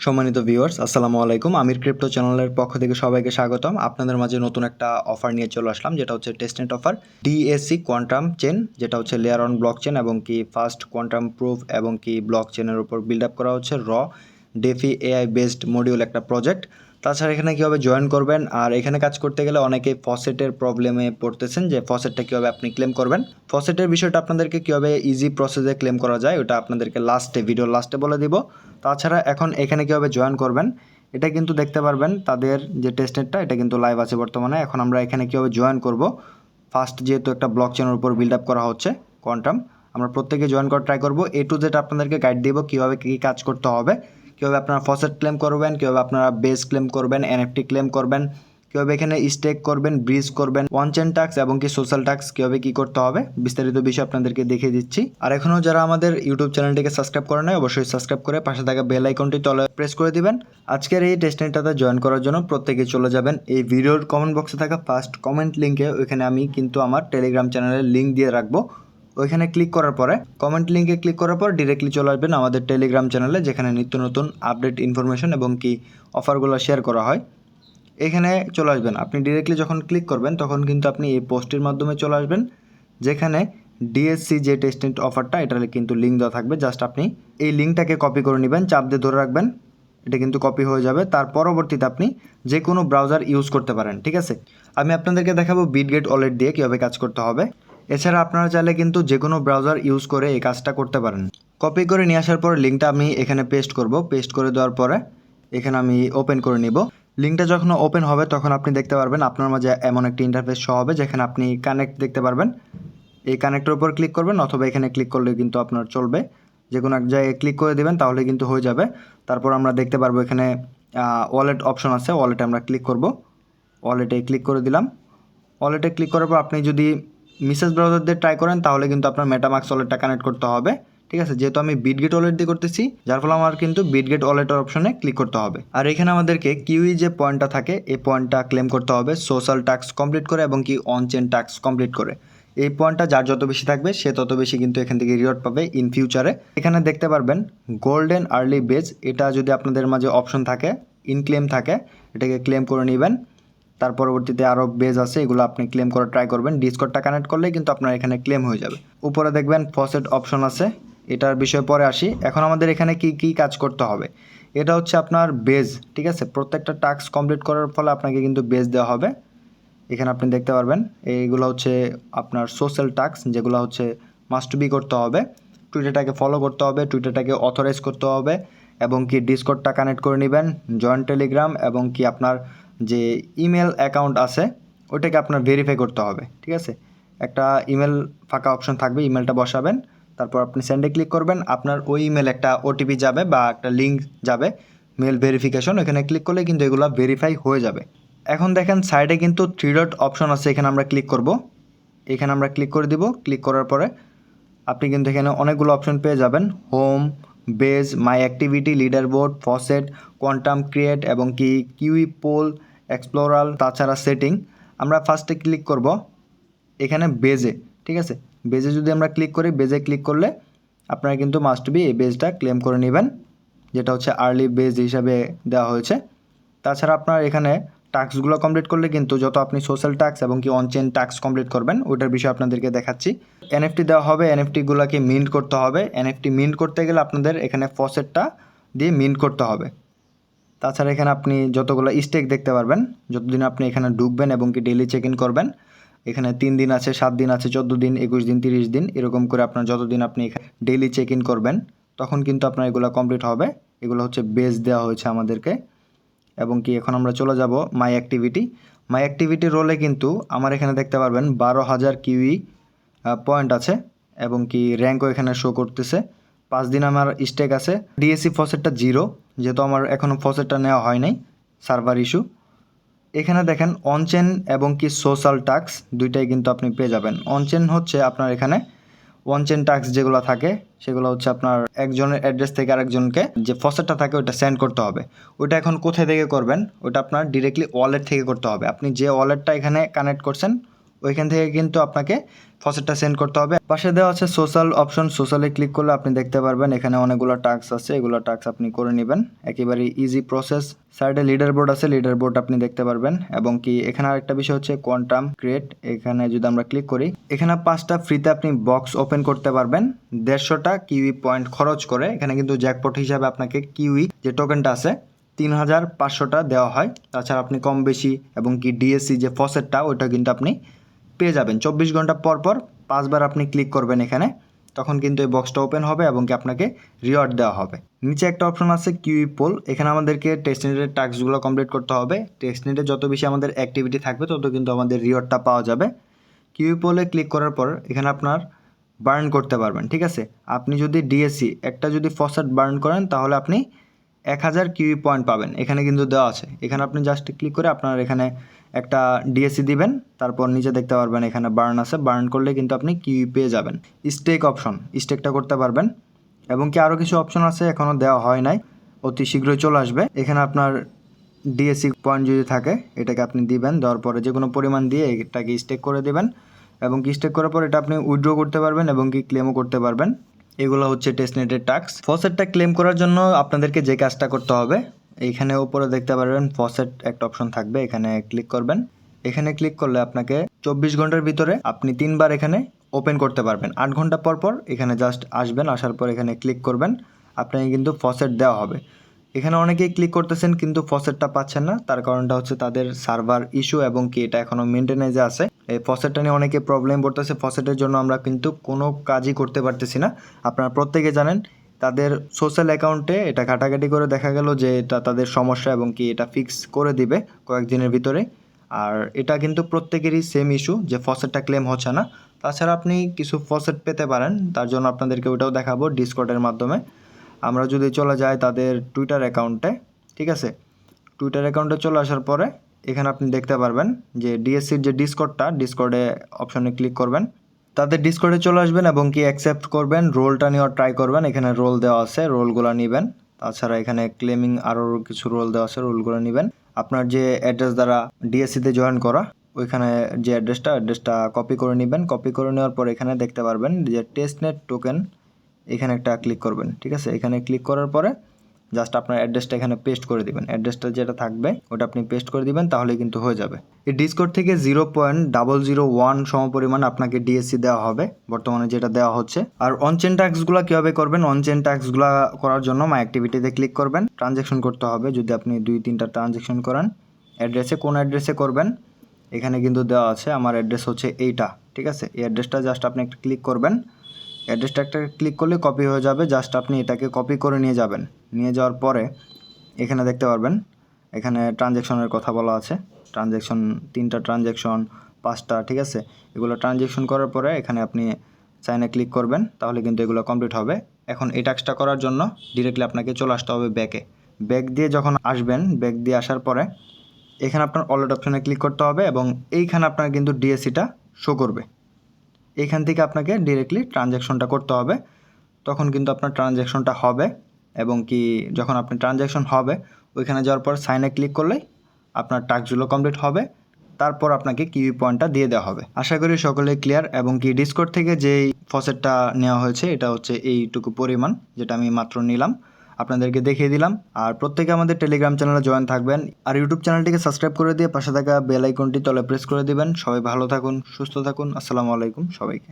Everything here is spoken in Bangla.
সম্মানিত ভিউয়ার্স, আসসালামু আলাইকুম। আমির ক্রিপ্টো চ্যানেলের পক্ষ থেকে সবাইকে স্বাগতম। আপনাদের মাঝে নতুন একটা অফার নিয়ে চলে আসলাম, যেটা হচ্ছে testnet offer DSC quantum chain, যেটা হচ্ছে লেয়ার অন ব্লক চেন এবং কি ফাস্ট কোয়ান্টাম প্রুফ এবং কি ব্লক চেনের উপর বিল্ড আপ করা হচ্ছে ডেফি এআই বেসড মডিউল একটা প্রজেক্ট। তাছাড়া এখানে কীভাবে জয়েন করবেন, আর এখানে কাজ করতে গেলে অনেকেই ফসেটের প্রবলেমে পড়তেছেন যে ফসেটটা কীভাবে আপনি ক্লেম করবেন। ফসেটের বিষয়টা আপনাদেরকে কীভাবে ইজি প্রসেসে ক্লেম করা যায় ওটা আপনাদেরকে ভিডিওর লাস্টে বলে দিব। তাছাড়া এখন এখানে কীভাবে জয়েন করবেন এটা কিন্তু দেখতে পারবেন, তাদের যে টেস্টনেটটা এটা কিন্তু লাইভ আছে বর্তমানে। এখন আমরা এখানে কীভাবে জয়েন করব, ফার্স্ট যেহেতু একটা ব্লক চেনের উপর বিল্ড আপ করা হচ্ছে কোয়ান্টাম, আমরা প্রত্যেকে জয়েন করা ট্রাই করব। A to Z আপনাদেরকে গাইড দিব কীভাবে কী কাজ করতে হবে, কীভাবে আপনারা ফসেট ক্লেম করবেন, কীভাবে আপনারা বেস ক্লেম করবেন, NFT ক্লেম করবেন, কীভাবে এখানে স্টেক করবেন, ব্রিজ করবেন, ওয়ান চেন টাস্ক এবং কি সোশ্যাল টাস্ক কীভাবে কী করতে হবে, বিস্তারিত বিষয় আপনাদেরকে দেখিয়ে দিচ্ছি। আর এখনও যারা আমাদের ইউটিউব চ্যানেলটিকে সাবস্ক্রাইব করে নেয় অবশ্যই সাবস্ক্রাইব করে পাশে থাকা বেল আইকনটি তলে প্রেস করে দিবেন। আজকের এই টেস্টনেটটাতে জয়েন করার জন্য প্রত্যেকে চলে যাবেন এই ভিডিওর কমেন্ট বক্সে থাকা ফার্স্ট কমেন্ট লিঙ্কে। ওইখানে আমি কিন্তু আমার টেলিগ্রাম চ্যানেলের লিঙ্ক দিয়ে রাখবো। ওইখানে ক্লিক করার পরে কমেন্ট লিঙ্কে ক্লিক করার পর ডিরেক্টলি চলে আসবেন আমাদের টেলিগ্রাম চ্যানেলে, যেখানে নিত্য নতুন আপডেট ইনফরমেশন এবং কি অফারগুলো শেয়ার করা হয়। এখানে চলে আসবেন, আপনি ডিরেক্টলি যখন ক্লিক করবেন তখন কিন্তু আপনি এই পোস্টের মাধ্যমে চলে আসবেন, যেখানে ডিএসসি যে টেস্টনেট অফারটা এটার কিন্তু লিঙ্ক দেওয়া থাকবে। জাস্ট আপনি এই লিঙ্কটাকে কপি করে নেবেন, চাপ দিয়ে ধরে রাখবেন, এটা কিন্তু কপি হয়ে যাবে। তার পরবর্তীতে আপনি যে কোনো ব্রাউজার ইউজ করতে পারেন, ঠিক আছে। আমি আপনাদেরকে দেখাবো বিটগেট ওয়ালেট দিয়ে কীভাবে কাজ করতে হবে। এছাড়া আপনারা চাইলে কিন্তু যে কোনো ব্রাউজার ইউজ করে এই কাজটা করতে পারেন। কপি করে নিয়ে আসার পর লিঙ্কটা আমি এখানে পেস্ট করব। পেস্ট করে দেওয়ার পরে এখানে আমি ওপেন করে নিব। লিঙ্কটা যখন ওপেন হবে তখন আপনি দেখতে পারবেন আপনার মাঝে এমন একটি ইন্টারফেস শো হবে, যেখানে আপনি কানেক্ট দেখতে পারবেন। এই কানেক্টের উপর ক্লিক করবেন, অথবা এখানে ক্লিক করলে কিন্তু আপনার চলবে, যে কোনো এক জায়গায় ক্লিক করে দেবেন তাহলে কিন্তু হয়ে যাবে। তারপর আমরা দেখতে পারবো এখানে ওয়ালেট অপশন আছে, ওয়ালেটে আমরা ক্লিক করব। ওয়ালেটে ক্লিক করে দিলাম। ওয়ালেটে ক্লিক করার পর আপনি যদি মিসেস ব্রাউজার দিয়ে ট্রাই করেন তাহলে কিন্তু আপনার মেটামাস্ক ওয়ালেটটা কানেক্ট করতে হবে, ঠিক আছে। যেহেতু আমি বিটগেট ওয়ালেট দিয়ে করতেছি, যার ফলে আমার কিন্তু বিটগেট ওয়ালেটের অপশনে ক্লিক করতে হবে। আর এখানে আমাদেরকে কিউই যে পয়েন্টটা থাকে এই পয়েন্টটা ক্লেম করতে হবে সোশ্যাল টাস্ক কমপ্লিট করে এবং কি অন চেন টাস্ক কমপ্লিট করে। এই পয়েন্টটা যার যত বেশি থাকবে সে তত বেশি কিন্তু এখান থেকে রিওয়ার্ড পাবে ইন ফিউচারে। এখানে দেখতে পারবেন গোল্ডেন আর্লি বেজ, এটা যদি আপনাদের মাঝে অপশন থাকে, ইন ক্লেম থাকে, এটাকে ক্লেম করে নেবেন। তার পরবর্তীতে আরও বেজ আছে, এগুলো আপনি ক্লেম করার ট্রাই করবেন। ডিসকর্ডটা কানেক্ট করলে কিন্তু আপনার এখানে ক্লেম হয়ে যাবে। উপরে দেখবেন ফসেট অপশন আছে, এটার বিষয়ে পরে আসি। এখন আমাদের এখানে কি কি কাজ করতে হবে, এটা হচ্ছে আপনার বেজ, ঠিক আছে। প্রত্যেকটা টাস্ক কমপ্লিট করার ফলে আপনাকে কিন্তু বেজ দেওয়া হবে। এখানে আপনি দেখতে পারবেন এইগুলো হচ্ছে আপনার সোশ্যাল টাস্ক, যেগুলো হচ্ছে মাস্ট বি করতে হবে। টুইটারটাকে ফলো করতে হবে, টুইটারটাকে অথরাইজ করতে হবে, এবং কি ডিসকর্ডটা কানেক্ট করে নেবেন, জয়েন্ট টেলিগ্রাম এবং কি আপনার যে ইমেল অ্যাকাউন্ট আছে ওটাকে আপনার ভেরিফাই করতে হবে, ঠিক আছে। একটা ইমেল ফাঁকা অপশন থাকবে, ইমেলটা বসাবেন, তারপর আপনি সেন্ডে ক্লিক করবেন। আপনার ওই ইমেল একটা ওটিপি যাবে বা একটা লিঙ্ক যাবে মেল ভেরিফিকেশন, এখানে ক্লিক করলে কিন্তু এগুলো ভেরিফাই হয়ে যাবে। এখন দেখেন সাইডে কিন্তু 3 ডট অপশন আছে, এখানে আমরা ক্লিক করব। এখানে আমরা ক্লিক করে দিব। ক্লিক করার পরে আপনি কিন্তু এখানে অনেকগুলো অপশন পেয়ে যাবেন, home, base, my activity, leader board, faucet, quantum create এবং কি কিউই পোল, এক্সপ্লোরাল, তাছাড়া সেটিং। আমরা ফার্স্টে ক্লিক করব এখানে বেজে, ঠিক আছে। বেজে যদি আমরা ক্লিক করি, বেজে ক্লিক করলে আপনারা কিন্তু মাস্ট বি এই বেজটা ক্লেম করে নেবেন, যেটা হচ্ছে আর্লি বেজ হিসাবে দেওয়া হয়েছে। তাছাড়া আপনার এখানে টাস্কগুলো কমপ্লিট করলে কিন্তু যত আপনি সোশ্যাল টাস্ক এবং কি অনচেন টাস্ক কমপ্লিট করবেন ওইটার বিষয়ে আপনাদেরকে দেখাচ্ছি। এনএফটি দেওয়া হবে, এনএফটিগুলোকে মিন্ট করতে হবে। এনএফটি মিন্ট করতে গেলে আপনাদের এখানে ফসেটটা দিয়ে মিন্ট করতে হবে। তাছাড়া এখানে আপনি যতগুলো স্টেক দেখতে পারবেন, যতদিন আপনি এখানে ঢুকবেন এবং কি ডেইলি চেক ইন করবেন, এখানে 3 দিন আছে, 7 দিন আছে, 14 দিন, 21 দিন, 30 দিন, এরকম করে আপনার যতদিন আপনি এখানে ডেইলি চেক ইন করবেন তখন কিন্তু আপনার এগুলো কমপ্লিট হবে। এগুলো হচ্ছে বেস দেওয়া হয়েছে আমাদেরকে। এবং কি এখন আমরা চলে যাব মাই অ্যাক্টিভিটি। মাই অ্যাক্টিভিটি রোলে কিন্তু আমার এখানে দেখতে পারবেন 12,000 কিউই পয়েন্ট আছে এবং কি র্যাঙ্কও এখানে শো করতেছে। 5 দিন আমার স্টেক আছে। ডিএসসি ফসেটটা 0, যেহেতু আমার এখনও ফসেটটা নেওয়া হয় নাই, সার্ভার ইস্যু। এখানে দেখেন অনচেন এবং কি সোশ্যাল টাস্ক দুইটাই কিন্তু আপনি পেয়ে যাবেন। অনচেন হচ্ছে আপনার এখানে ওয়ানচেন টাস্ক যেগুলো থাকে সেগুলো হচ্ছে আপনার একজনের অ্যাড্রেস থেকে আরেকজনকে যে ফসেটটা থাকে ওটা সেন্ড করতে হবে। ওটা এখন কোথায় থেকে করবেন, ওটা আপনার ডিরেক্টলি ওয়ালেট থেকে করতে হবে। আপনি যে ওয়ালেটটা এখানে কানেক্ট করছেন ওইখান থেকে কিন্তু আপনাকে ফসেটটা সেন্ড করতে হবে। পাশে দেওয়া আছে সোশ্যাল অপশন, সোশ্যালে ক্লিক করলে আপনি দেখতে পারবেন এখানে অনেকগুলো টাস্ক আছে, এগুলো টাস্ক আপনি করে নেবেন, একেবারে ইজি প্রসেস। সাইডে লিডার বোর্ড আছে, লিডার বোর্ড আপনি দেখতে পারবেন। এবং কি এখানে আরেকটা বিষয় হচ্ছে কোয়ান্টাম ক্রিয়েট, এখানে যদি আমরা ক্লিক করি এখানে 5টা ফ্রিতে আপনি বক্স ওপেন করতে পারবেন 150টা কিউই পয়েন্ট খরচ করে। এখানে কিন্তু জ্যাকপট হিসাবে আপনাকে কিউই যে টোকেনটা আছে 3500টা দেওয়া হয়। তাছাড়া আপনি কম বেশি এবং কি ডিএসসি যে ফসেটটা ওইটা কিন্তু আপনি পেয়ে যাবেন। 24 ঘন্টা পর পর 5বার আপনি ক্লিক করবেন এখানে, তখন কিন্তু এই বক্সটা ওপেন হবে এবং কি আপনাকে রিওয়ার্ড দেওয়া হবে। নিচে একটা অপশন আছে কিউই পোল, এখানে আমাদেরকে টেস্টনেটের টাস্কগুলো কমপ্লিট করতে হবে। টেস্টনেটে যত বেশি আমাদের অ্যাক্টিভিটি থাকবে তত কিন্তু আমাদের রিওয়ার্ডটা পাওয়া যাবে। কিউই পোলে ক্লিক করার পর এখানে আপনার বার্ন করতে পারবেন, ঠিক আছে। আপনি যদি ডিএসসি একটা যদি ফসেট বার্ন করেন তাহলে আপনি 1000 কিউই পয়েন্ট পাবেন, এখানে কিন্তু দেওয়া আছে। এখানে আপনি জাস্ট ক্লিক করে আপনার এখানে একটা ডিএসসি দিবেন, তারপর নিচে দেখতে পারবেন এখানে বার্ন আছে, বার্ন করলে কিন্তু আপনি কিউই পেয়ে যাবেন। স্টেক অপশন, স্টেকটা করতে পারবেন। এবং কি আরও কিছু অপশন আছে এখনও দেওয়া হয় নাই, অতি শীঘ্রই চলে আসবে। এখানে আপনার ডিএসসি পয়েন্ট যদি থাকে এটাকে আপনি দিবেন, দেওয়ার পরে যে কোনো পরিমাণ দিয়ে এটাকে স্টেক করে দেবেন। এবং কি স্টেক করার পর এটা আপনি উইথড্র করতে পারবেন এবং কি ক্লেমও করতে পারবেন। এগুলো হচ্ছে টেস্টনেটের টাস্ক। ফসেটটা ক্লেম করার জন্য আপনাদেরকে যে কাজটা করতে হবে, এইখানে উপরে দেখতে পারবেন ফসেট একটা অপশন থাকবে, এখানে ক্লিক করবেন। এখানে ক্লিক করলে আপনাকে 24 ঘন্টার ভিতরে আপনি 3বার এখানে ওপেন করতে পারবেন। 8 ঘন্টা পর পর এখানে জাস্ট আসবেন, আসার পর এখানে ক্লিক করবেন, আপনাকে কিন্তু ফসেট দেওয়া হবে। এখানে অনেকেই ক্লিক করতেছেন কিন্তু ফসেটটা পাচ্ছেন না, তার কারণটা হচ্ছে তাদের সার্ভার ইস্যু এবং কি এটা এখনও মেনটেনেন্সে আছে। এই ফসেটটা নিয়ে অনেকে প্রবলেম পড়তেছে, ফসেটের জন্য আমরা কিন্তু কোনো কাজই করতে পারতেছি না। আপনারা প্রত্যেকে জানেন তাদের সোশ্যাল অ্যাকাউন্টে এটা ঘাটাঘাটি করে দেখা গেল যে এটা তাদের সমস্যা এবং কি এটা ফিক্স করে দিবে কয়েকদিনের ভিতরে। আর এটা কিন্তু প্রত্যেকেরই সেম ইস্যু যে ফসেটটা ক্লেম হচ্ছে না। তাছাড়া আপনি কিছু ফসেট পেতে পারেন, তার জন্য আপনাদেরকে ওটাও দেখাবো ডিসকর্ডের মাধ্যমে। আমরা যদি চলে যাই তাদের টুইটার অ্যাকাউন্টে, ঠিক আছে, টুইটার অ্যাকাউন্টে চলে আসার পরে এখানে আপনি দেখতে পারবেন যে ডিএসসির যে ডিসকর্ডে অপশনে ক্লিক করবেন, তাদের ডিসকর্ডে চলে আসবেন এবং কি অ্যাকসেপ্ট করবেন, রোলটা নেওয়ার ট্রাই করবেন। এখানে রোল দেওয়া আছে, রোলগুলো নেবেন। তাছাড়া এখানে ক্লেমিং আরও কিছু রোল দেওয়া আছে, রোলগুলো নেবেন। আপনার যে অ্যাড্রেস দ্বারা ডিএসসিতে জয়েন করা ওইখানে যে অ্যাড্রেসটা কপি করে নেবেন। কপি করে নেওয়ার পর এখানে দেখতে পারবেন যে টেস্টনেট টোকেন, এখানে একটা ক্লিক করবেন, ঠিক আছে। এখানে ক্লিক করার পরে জাস্ট আপনার অ্যাড্রেসটা এখানে পেস্ট করে দিবেন, অ্যাড্রেসটা যেটা থাকবে ওটা আপনি পেস্ট করে দিবেন, তাহলে কিন্তু হয়ে যাবে। এই ডিসকর্ড থেকে 0.001 সমপরিমাণ আপনাকে ডিএসসি দেওয়া হবে বর্তমানে যেটা দেওয়া হচ্ছে। আর অনচেন টাস্কগুলো কীভাবে করবেন, অনচেন টাস্কগুলো করার জন্য মাই অ্যাক্টিভিটিতে ক্লিক করবেন। ট্রানজ্যাকশন করতে হবে, যদি আপনি 2-3টা ট্রানজ্যাকশন করেন। কোন অ্যাড্রেসে করবেন এখানে কিন্তু দেওয়া আছে, আমার অ্যাড্রেস হচ্ছে এইটা, ঠিক আছে। এই অ্যাড্রেসটা জাস্ট আপনি একটা ক্লিক করবেন, অ্যাড্রেসটা একটা ক্লিক করলে কপি হয়ে যাবে। জাস্ট আপনি এটাকে কপি করে নিয়ে যাবেন, নিয়ে যাওয়ার পরে এখানে দেখতে পারবেন এখানে ট্রানজ্যাকশনের কথা বলা আছে, ট্রানজ্যাকশন 3টা ট্রানজ্যাকশন 5টা, ঠিক আছে। এগুলো ট্রানজ্যাকশন করার পরে এখানে আপনি সাইনে ক্লিক করবেন, তাহলে কিন্তু এগুলো কমপ্লিট হবে। এখন এই টাস্কটা করার জন্য ডিরেক্টলি আপনাকে চলে আসতে হবে ব্যাক দিয়ে যখন আসবেন, ব্যাক দিয়ে আসার পরে এখানে আপনার ওয়ালেট অপশনে ক্লিক করতে হবে এবং এইখানে আপনার কিন্তু ডিএসসিটা শো করবে। এইখান থেকে আপনাকে ডিরেক্টলি ট্রানজ্যাকশনটা করতে হবে, তখন কিন্তু আপনার ট্রানজ্যাকশনটা হবে। এবং কি যখন আপনার ট্রানজ্যাকশন হবে ওইখানে যাওয়ার পর সাইনে ক্লিক করলেই আপনার টাস্কগুলো কমপ্লিট হবে, তারপর আপনাকে কিউই পয়েন্টটা দিয়ে দেওয়া হবে। আশা করি সকলে ক্লিয়ার। এবং কি ডিসকর্ড থেকে যেই ফসেটটা নেওয়া হয়েছে এটা হচ্ছে এইটুকু পরিমাণ, যেটা আমি মাত্র নিলাম, আপনাদেরকে দেখিয়ে দিলাম। আর প্রত্যেকে আমাদের টেলিগ্রাম চ্যানেলে জয়েন থাকবেন, আর ইউটিউব চ্যানেলটিকে সাবস্ক্রাইব করে দিয়ে পাশে থাকা বেল আইকনটি তলে প্রেস করে দিবেন। সবাই ভালো থাকুন, সুস্থ থাকুন। আসসালামু আলাইকুম সবাইকে।